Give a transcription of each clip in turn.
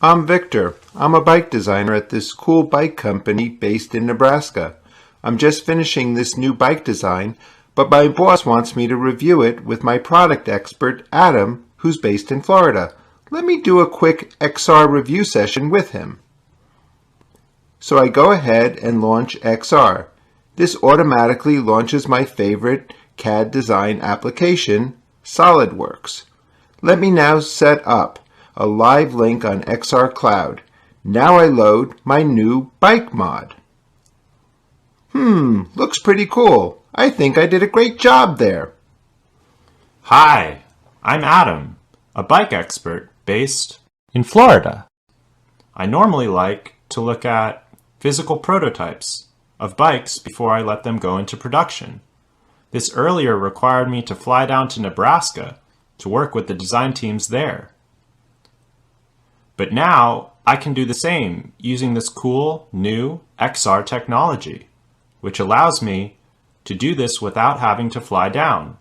I'm Victor. I'm a bike designer at this cool bike company based in Nebraska. I'm just finishing this new bike design, but my boss wants me to review it with my product expert, Adam, who's based in Florida. Let me do a quick Exxar review session with him. So I go ahead and launch Exxar. This automatically launches my favorite CAD design application, Solidworks. Let me now set up a live link on Exxar.Cloud. Now I load my new bike mod. Looks pretty cool. I think I did a great job there. Hi, I'm Adam, a bike expert based in Florida. I normally like to look at physical prototypes of bikes before I let them go into production. This earlier required me to fly down to Nebraska to work with the design teams there. But now I can do the same using this cool new Exxar technology, which allows me to do this without having to fly down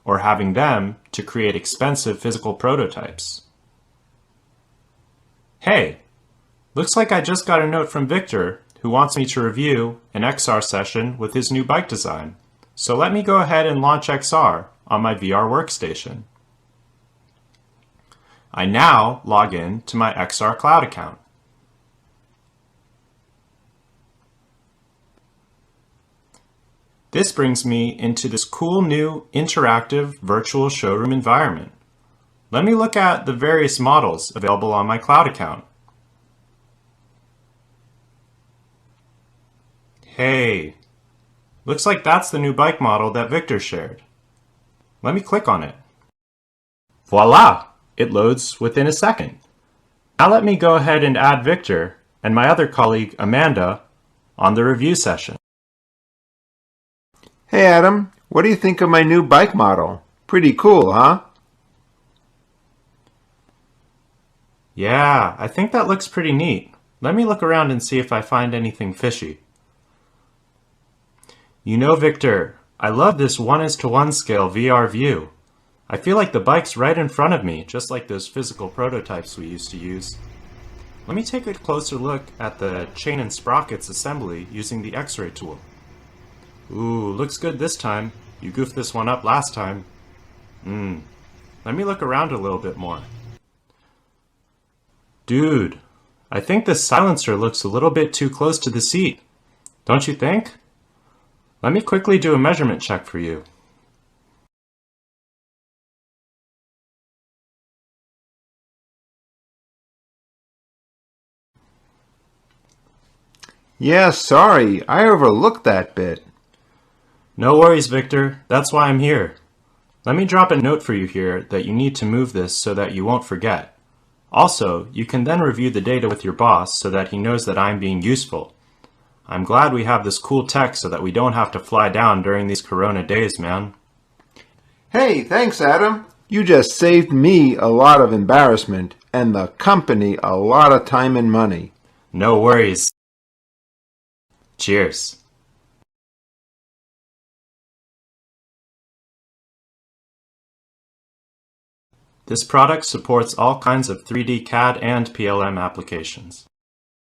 or having them to create expensive physical prototypes. Hey, looks like I just got a note from Victor who wants me to review an Exxar session with his new bike design. So let me go ahead and launch Exxar on my VR workstation. I now log in to my Exxar.Cloud account. This brings me into this cool new interactive virtual showroom environment. Let me look at the various models available on my cloud account. Hey, looks like that's the new bike model that Victor shared. Let me click on it. Voila! It loads within a second. Now let me go ahead and add Victor and my other colleague Amanda on the review session. Hey Adam, what do you think of my new bike model? Pretty cool, huh? Yeah, I think that looks pretty neat. Let me look around and see if I find anything fishy. You know, Victor, I love this 1:1 scale VR view. I feel like the bike's right in front of me, just like those physical prototypes we used to use. Let me take a closer look at the chain and sprockets assembly using the X-ray tool. Ooh, looks good this time. You goofed this one up last time. Let me look around a little bit more. Dude, I think this silencer looks a little bit too close to the seat. Don't you think? Let me quickly do a measurement check for you. Yeah, sorry, I overlooked that bit. No worries, Victor. That's why I'm here. Let me drop a note for you here that you need to move this so that you won't forget. Also, you can then review the data with your boss so that he knows that I'm being useful. I'm glad we have this cool tech so that we don't have to fly down during these corona days, man. Hey, thanks Adam. You just saved me a lot of embarrassment and the company a lot of time and money. No worries. Cheers. This product supports all kinds of 3D CAD and PLM applications.